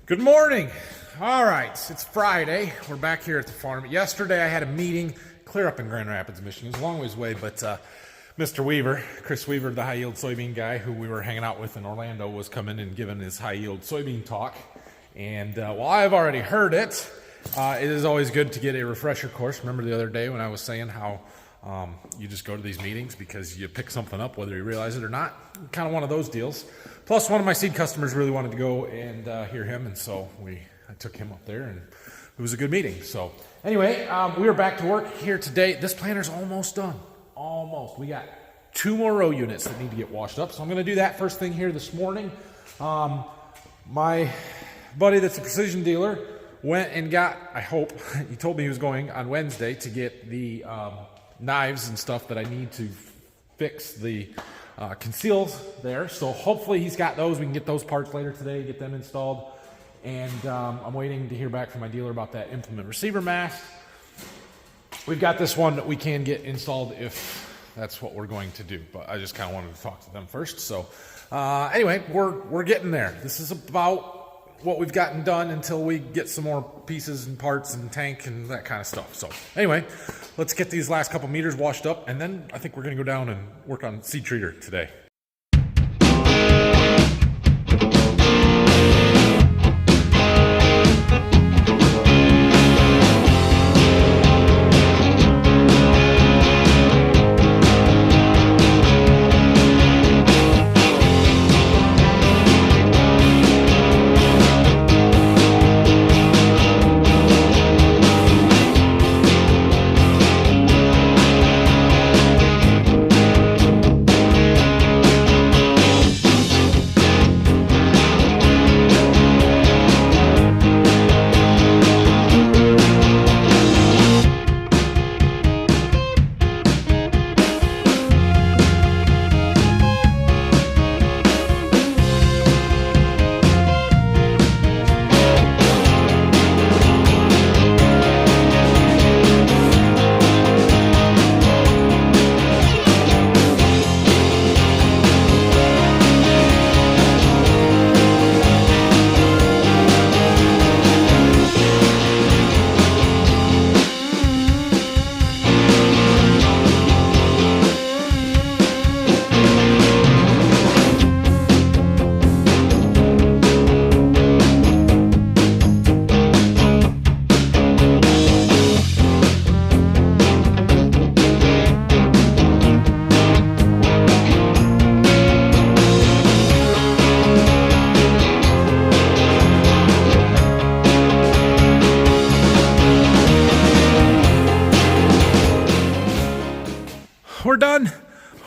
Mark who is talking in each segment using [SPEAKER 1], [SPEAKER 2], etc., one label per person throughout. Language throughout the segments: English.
[SPEAKER 1] Good morning. All right, it's Friday. We're back here at the farm. Yesterday I had a meeting clear up in Grand Rapids, Michigan. It was a long ways away, but Mr. Weaver, Chris Weaver, the high-yield soybean guy who we were hanging out with in Orlando, was coming and giving his high-yield soybean talk. And while I've already heard it, it is always good to get a refresher course. Remember the other day when I was saying how you just go to these meetings because you pick something up whether you realize it or not? Kind of one of those deals. Plus, one of my seed customers really wanted to go and hear him, and so I took him up there, and it was a good meeting. So anyway, we are back to work here today. This planter's almost done. Almost. We got 2 more row units that need to get washed up, so I'm going to do that first thing here this morning. My buddy that's a precision dealer went and got, I hope, he told me he was going on Wednesday to get the knives and stuff that I need to fix the conceals there. So hopefully he's got those. We can get those parts later today, get them installed. And I'm waiting to hear back from my dealer about that implement receiver mast. We've got this one that we can get installed if that's what we're going to do. But I just kind of wanted to talk to them first. So anyway, we're getting there. This is about what we've gotten done until we get some more pieces and parts and tank and that kind of stuff. So anyway, let's get these last couple meters washed up, and then I think we're going to go down and work on seed treater today.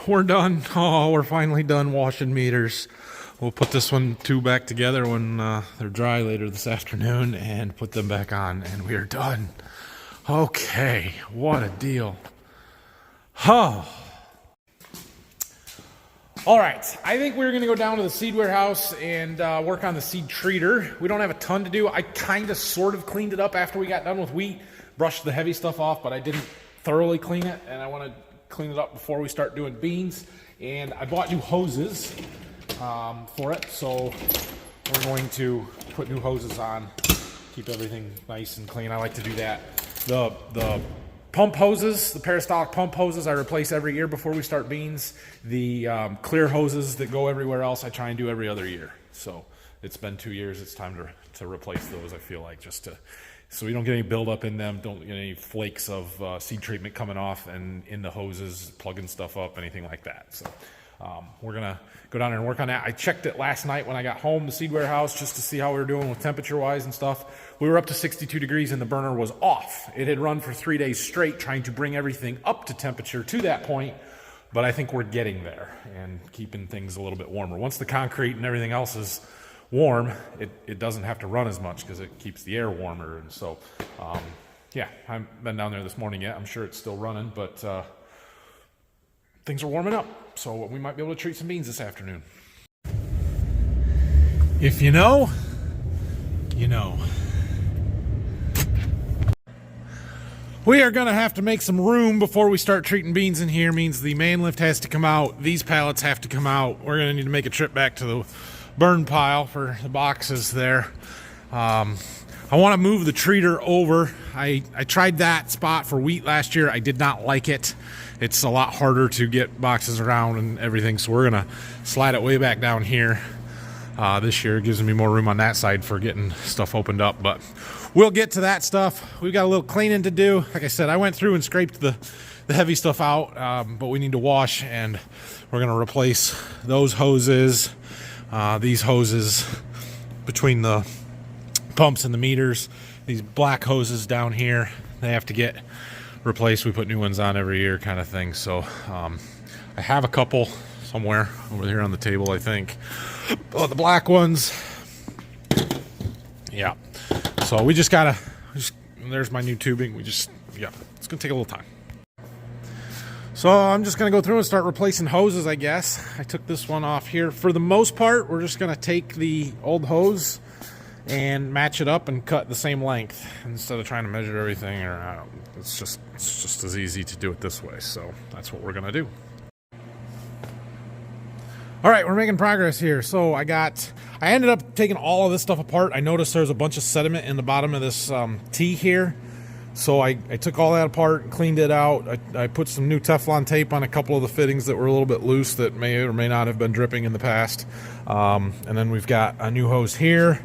[SPEAKER 1] We're done. Oh, we're finally done washing meters. We'll put this one 2 back together when they're dry later this afternoon and put them back on, and we are done. Okay, what a deal. Oh. All right, I think we're going to go down to the seed warehouse and work on the seed treater. We don't have a ton to do. I kind of sort of cleaned it up after we got done with wheat, brushed the heavy stuff off, but I didn't thoroughly clean it, and I want to clean it up before we start doing beans. And I bought new hoses for it, so we're going to put new hoses on, keep everything nice and clean. I like to do that. The pump hoses, the peristolic pump hoses, I replace every year before we start beans. The clear hoses that go everywhere else, I try and do every other year. So it's been 2 years. It's time to replace those, I feel like, just to so we don't get any buildup in them, don't get any flakes of seed treatment coming off and in the hoses, plugging stuff up, anything like that. So we're going to go down there and work on that. I checked it last night when I got home, the seed warehouse, just to see how we were doing with temperature-wise and stuff. We were up to 62 degrees and the burner was off. It had run for 3 days straight trying to bring everything up to temperature to that point, but I think we're getting there and keeping things a little bit warmer. Once the concrete and everything else is warm, it doesn't have to run as much because it keeps the air warmer. And so yeah, I haven't been down there this morning yet. I'm sure it's still running, but things are warming up, so we might be able to treat some beans this afternoon. If you know, you know. We are going to have to make some room before we start treating beans in here. Means the main lift has to come out. These pallets have to come out. We're going to need to make a trip back to the burn pile for the boxes there. I want to move the treater over. I tried that spot for wheat last year. I did not like it. It's a lot harder to get boxes around and everything, so we're going to slide it way back down here. This year it gives me more room on that side for getting stuff opened up, but we'll get to that stuff. We've got a little cleaning to do. Like I said, I went through and scraped the heavy stuff out, but we need to wash, and we're going to replace those hoses, these hoses between the pumps and the meters. These black hoses down here, they have to get replaced. We put new ones on every year kind of thing. So I have a couple somewhere over here on the table, I think. Oh, the black ones. Yeah. So we just gotta, there's my new tubing. Yeah, it's gonna take a little time. So I'm just gonna go through and start replacing hoses, I guess. I took this one off here. For the most part, we're just gonna take the old hose and match it up and cut the same length instead of trying to measure everything. Or it's just as easy to do it this way. So that's what we're gonna do. All right, we're making progress here. So I ended up taking all of this stuff apart. I noticed there's a bunch of sediment in the bottom of this T here. So I took all that apart and cleaned it out. I put some new Teflon tape on a couple of the fittings that were a little bit loose that may or may not have been dripping in the past. And then we've got a new hose here.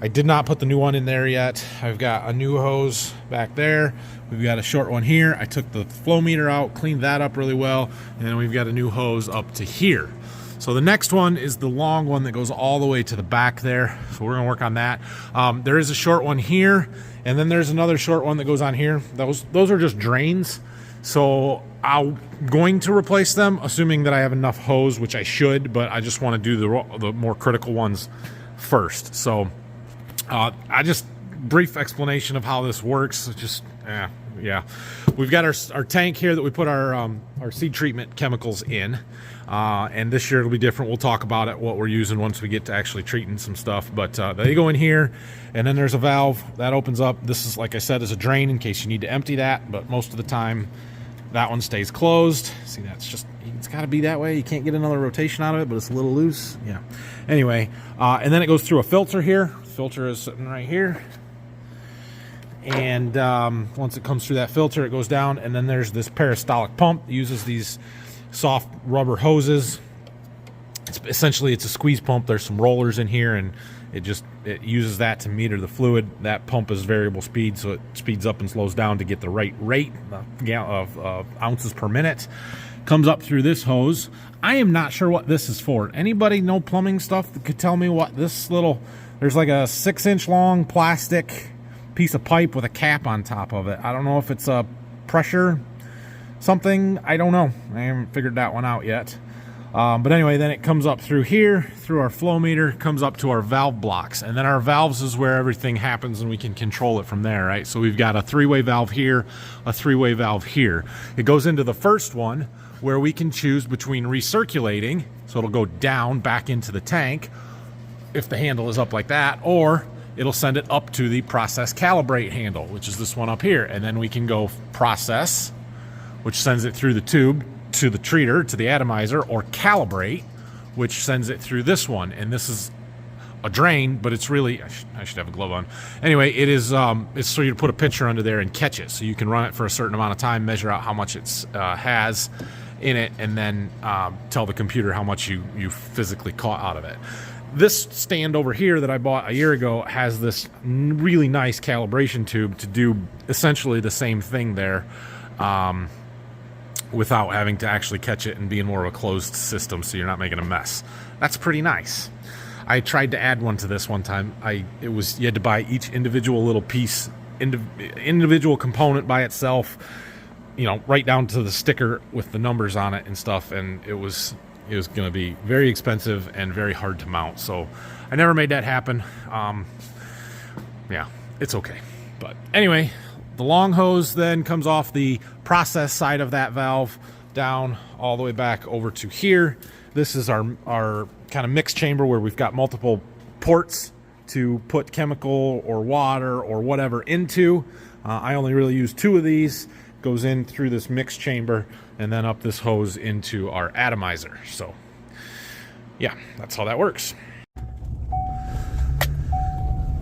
[SPEAKER 1] I did not put the new one in there yet. I've got a new hose back there. We've got a short one here. I took the flow meter out, cleaned that up really well, and then we've got a new hose up to here. So the next one is the long one that goes all the way to the back there. So we're gonna work on that. There is a short one here, and then there's another short one that goes on here. Those are just drains. So I'm going to replace them, assuming that I have enough hose, which I should, but I just wanna do the more critical ones first. So brief explanation of how this works. Yeah. We've got our tank here that we put our seed treatment chemicals in. And this year it'll be different. We'll talk about it, what we're using once we get to actually treating some stuff. But they go in here, and then there's a valve that opens up. This is, like I said, is a drain in case you need to empty that. But most of the time, that one stays closed. See, it's got to be that way. You can't get another rotation out of it, but it's a little loose. Yeah. Anyway, and then it goes through a filter here. Filter is sitting right here. And once it comes through that filter, it goes down, and then there's this peristaltic pump. It uses these soft rubber hoses. Essentially it's a squeeze pump. There's some rollers in here, and it uses that to meter the fluid. That pump is variable speed, so it speeds up and slows down to get the right rate of ounces per minute. Comes up through this hose. I am not sure what this is for. Anybody know plumbing stuff that could tell me what this there's like a 6-inch long plastic piece of pipe with a cap on top of it. I don't know if it's a pressure something. I don't know. I haven't figured that one out yet. But anyway, then it comes up through here, through our flow meter, comes up to our valve blocks. And then our valves is where everything happens, and we can control it from there, right? So we've got a 3-way valve here, a 3-way valve here. It goes into the first one where we can choose between recirculating, so it'll go down back into the tank if the handle is up like that, or it'll send it up to the process calibrate handle, which is this one up here. And then we can go process, which sends it through the tube to the treater, to the atomizer, or calibrate, which sends it through this one. And this is a drain, but it's really, I should have a glove on. Anyway, it's so you put a pitcher under there and catch it. So you can run it for a certain amount of time, measure out how much it has in it, and then tell the computer how much you physically caught out of it. This stand over here that I bought a year ago has this really nice calibration tube to do essentially the same thing there, without having to actually catch it and being more of a closed system, so you're not making a mess. That's pretty nice. I tried to add one to this one time. You had to buy each individual little piece, individual component by itself, right down to the sticker with the numbers on it and stuff, and it was going to be very expensive and very hard to mount. So I never made that happen. Yeah, it's okay. But anyway, the long hose then comes off the process side of that valve down all the way back over to here. This is our kind of mix chamber where we've got multiple ports to put chemical or water or whatever into. I only really use 2 of these. Goes in through this mix chamber and then up this hose into our atomizer. So yeah, that's how that works.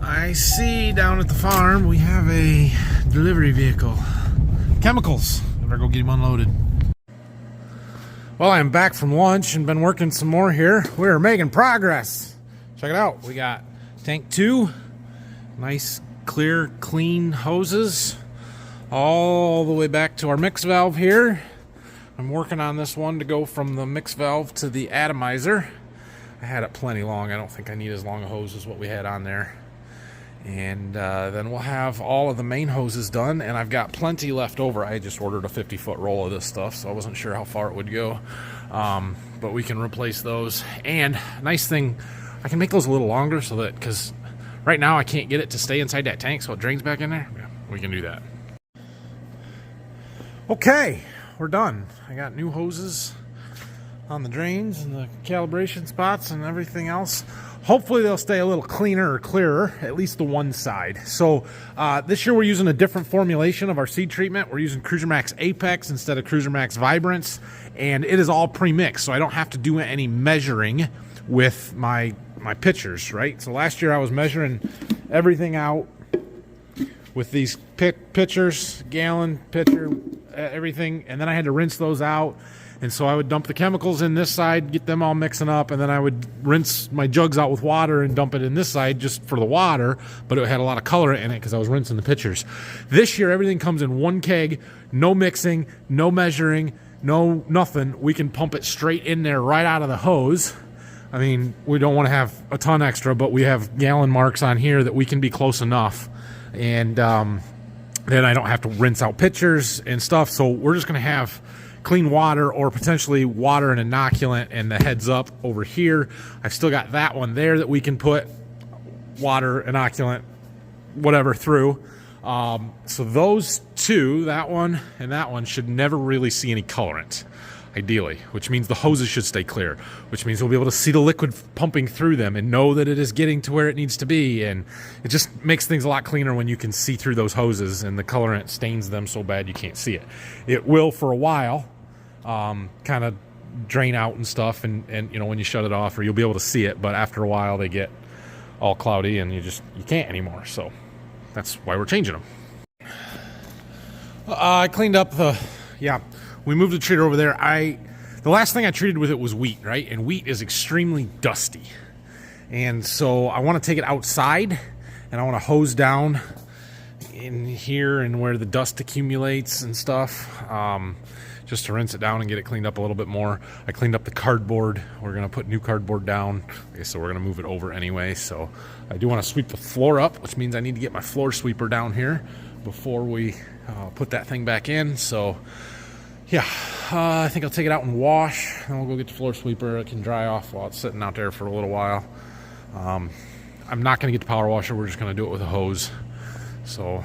[SPEAKER 1] I I see down at the farm we have a delivery vehicle. Chemicals. I better go get him unloaded. Well, I'm back from lunch and been working some more here. We're making progress. Check it out. We got tank 2. Nice, clear, clean hoses. All the way back to our mix valve here. I'm working on this one to go from the mix valve to the atomizer. I had it plenty long. I don't think I need as long a hose as what we had on there. And then we'll have all of the main hoses done, and I've got plenty left over. I just ordered a 50-foot roll of this stuff, so I wasn't sure how far it would go. But we can replace those. And nice thing, I can make those a little longer so that, because right now I can't get it to stay inside that tank so it drains back in there. Yeah, we can do that. Okay, we're done. I got new hoses on the drains and the calibration spots and everything else. Hopefully they'll stay a little cleaner or clearer, at least the one side. So this year we're using a different formulation of our seed treatment. We're using Cruiser Max Apex instead of Cruiser Max Vibrance, and it is all pre-mixed, so I don't have to do any measuring with my pitchers, right? So last year I was measuring everything out with these pitchers, gallon, pitcher, everything, and then I had to rinse those out. And so I would dump the chemicals in this side, get them all mixing up, and then I would rinse my jugs out with water and dump it in this side just for the water, but it had a lot of color in it because I was rinsing the pitchers. This year, everything comes in one keg, no mixing, no measuring, no nothing. We can pump it straight in there right out of the hose. I mean, we don't want to have a ton extra, but we have gallon marks on here that we can be close enough. And then I don't have to rinse out pitchers and stuff, so we're just going to have clean water or potentially water and inoculant and the heads up over here. I've still got that one there that we can put water, inoculant, whatever through. So those two, that one and that one, should never really see any colorant, ideally, which means the hoses should stay clear, which means we'll be able to see the liquid pumping through them and know that it is getting to where it needs to be. And it just makes things a lot cleaner when you can see through those hoses and the colorant stains them so bad you can't see it. It will for a while kind of drain out and stuff, and you know, when you shut it off, or you'll be able to see it, but after a while they get all cloudy and you can't anymore. So that's why we're changing them. I cleaned up we moved the treater over there. The last thing I treated with it was wheat, right? And wheat is extremely dusty, and so I want to take it outside and I want to hose down in here and where the dust accumulates and stuff, just to rinse it down and get it cleaned up a little bit more. I cleaned up the cardboard. We're going to put new cardboard down. Okay, so we're going to move it over anyway. So I do want to sweep the floor up, which means I need to get my floor sweeper down here before we put that thing back in. So yeah, I think I'll take it out and wash, and we'll go get the floor sweeper. It can dry off while it's sitting out there for a little while. I'm not going to get the power washer. We're just going to do it with a hose. So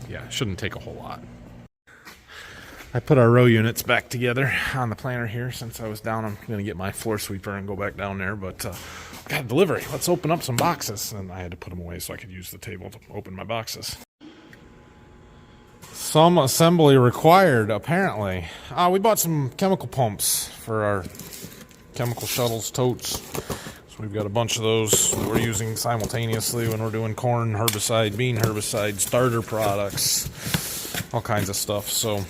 [SPEAKER 1] yeah, it shouldn't take a whole lot. I put our row units back together on the planter here. Since I was down, I'm going to get my floor sweeper and go back down there. But got delivery. Let's open up some boxes. And I had to put them away so I could use the table to open my boxes. Some assembly required, apparently. We bought some chemical pumps for our chemical shuttles, totes. So we've got a bunch of those we're using simultaneously when we're doing corn herbicide, bean herbicide, starter products, all kinds of stuff. So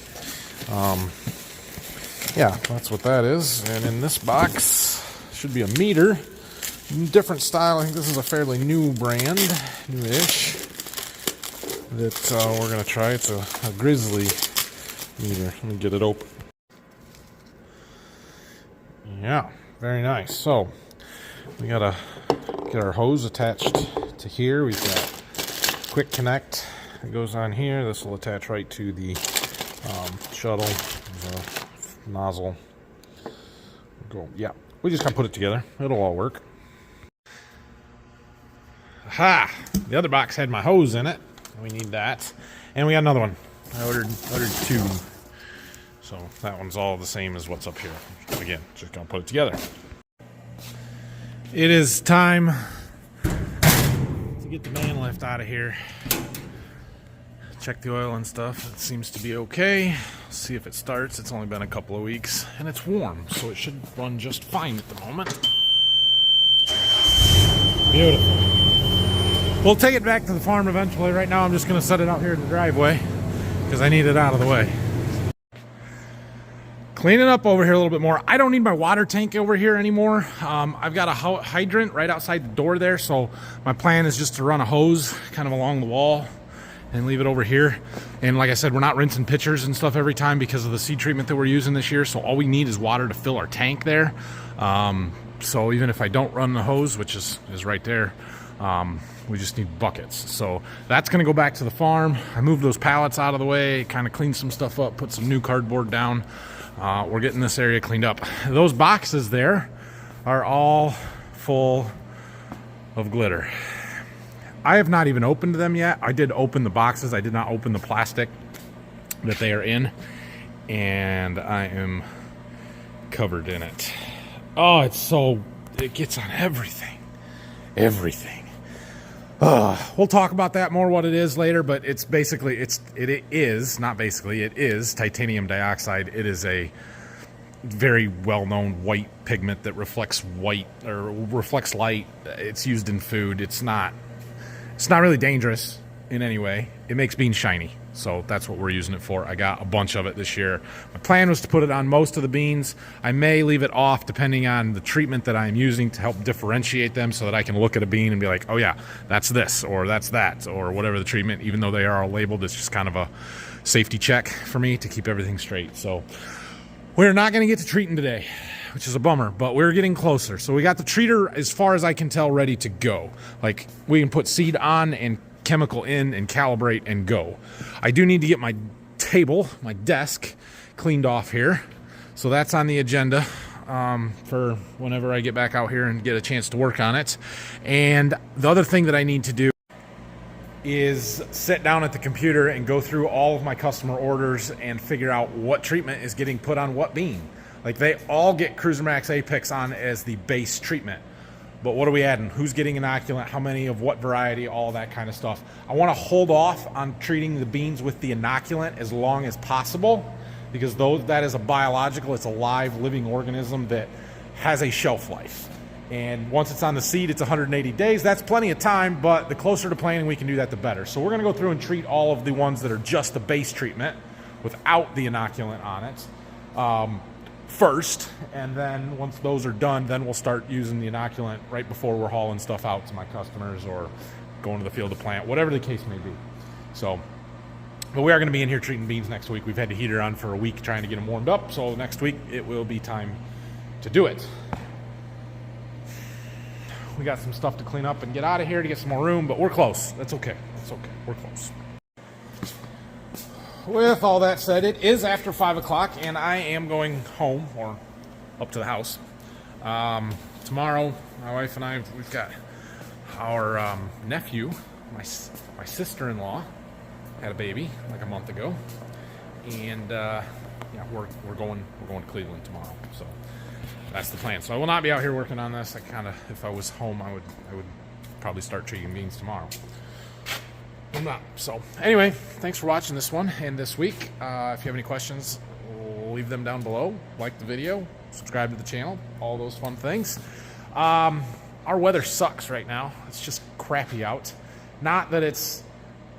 [SPEAKER 1] yeah, that's what that is. And in this box should be a meter, different style. I think this is a fairly new brand, new-ish, that we're gonna try. It's a Grizzly meter. Let me get it open. Yeah, very nice. So we gotta get our hose attached to here. We've got quick connect that goes on here. This will attach right to the shuttle. There's a nozzle. Yeah, we just gotta put it together. It'll all work. Aha! The other box had my hose in it. We need that, and we got another one. I ordered two, so that one's all the same as what's up here. Again, just gonna put it together. It is time to get the man lift out of here. Check the oil and stuff. It seems to be okay. See if it starts. It's only been a couple of weeks, and it's warm, so it should run just fine at the moment. Beautiful. We'll take it back to the farm eventually. Right now I'm just going to set it out here in the driveway because I need it out of the way. Cleaning up over here a little bit more. I don't need my water tank over here anymore. I've got a hydrant right outside the door there, so my plan is just to run a hose kind of along the wall and leave it over here. And like I said, we're not rinsing pitchers and stuff every time because of the seed treatment that we're using this year, so all we need is water to fill our tank there. So even if I don't run the hose, which is right there, we just need buckets. So that's going to go back to the farm. I moved those pallets out of the way, kind of cleaned some stuff up, put some new cardboard down. We're getting this area cleaned up. Those boxes there are all full of glitter. I have not even opened them yet. I did open the boxes. I did not open the plastic that they are in, and I am covered in it. Oh, it gets on everything. Everything. We'll talk about that more, what it is later, but it's basically, it is titanium dioxide. It is a very well-known white pigment that reflects white or reflects light. It's used in food. It's not really dangerous in any way. It makes beans shiny, so that's what we're using it for. I got a bunch of it this year. My plan was to put it on most of the beans. I may leave it off depending on the treatment that I'm using to help differentiate them so that I can look at a bean and be like, oh yeah, that's this, or that's that, or whatever the treatment. Even though they are all labeled, it's just kind of a safety check for me to keep everything straight. So we're not going to get to treating today, which is a bummer, but we're getting closer. So we got the treater, as far as I can tell, ready to go. Like, we can put seed on and chemical in and calibrate and go. I do need to get my table, my desk, cleaned off here. So that's on the agenda for whenever I get back out here and get a chance to work on it. And the other thing that I need to do is sit down at the computer and go through all of my customer orders and figure out what treatment is getting put on what bean. Like, they all get Cruiser Max Apex on as the base treatment. But what are we adding? Who's getting inoculant? How many of what variety? All that kind of stuff. I want to hold off on treating the beans with the inoculant as long as possible, because that is a biological, it's a live living organism that has a shelf life. And once it's on the seed, it's 180 days. That's plenty of time, but the closer to planting we can do that, the better. So we're going to go through and treat all of the ones that are just the base treatment without the inoculant on it first, and then once those are done, then we'll start using the inoculant right before we're hauling stuff out to my customers or going to the field to plant, whatever the case may be. So, but we are going to be in here treating beans next week. We've had the heater on for a week trying to get them warmed up, so next week it will be time to do it. We got some stuff to clean up and get out of here to get some more room, but we're close. That's okay. That's okay. We're close. With all that said, it is after 5 o'clock, and I am going home, or up to the house. Tomorrow, my wife and I, we've got our nephew, my sister-in-law, had a baby like a month ago, and yeah, we're going to Cleveland tomorrow. So that's the plan. So I will not be out here working on this. If I was home, I would probably start treating beans tomorrow. I'm not. So anyway, thanks for watching this one and this week. If you have any questions, leave them down below. Like the video, subscribe to the channel, all those fun things. Our weather sucks right now. It's just crappy out. Not that it's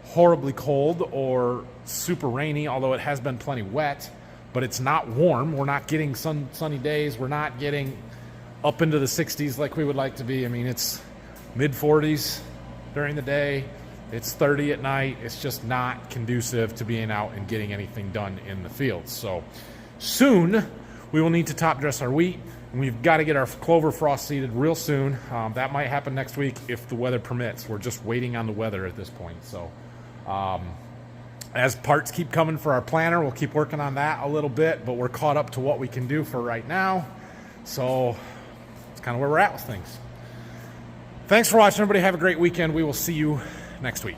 [SPEAKER 1] horribly cold or super rainy, although it has been plenty wet, but it's not warm. We're not getting sunny days. We're not getting up into the 60s like we would like to be. I mean, it's mid 40s during the day. It's 30 at night. It's just not conducive to being out and getting anything done in the fields. So soon we will need to top dress our wheat, and we've got to get our clover frost seeded real soon. That might happen next week if the weather permits. We're just waiting on the weather at this point. So as parts keep coming for our planter, we'll keep working on that a little bit, but we're caught up to what we can do for right now. So it's kind of where we're at with things. Thanks for watching, everybody. Have a great weekend. We will see you next week.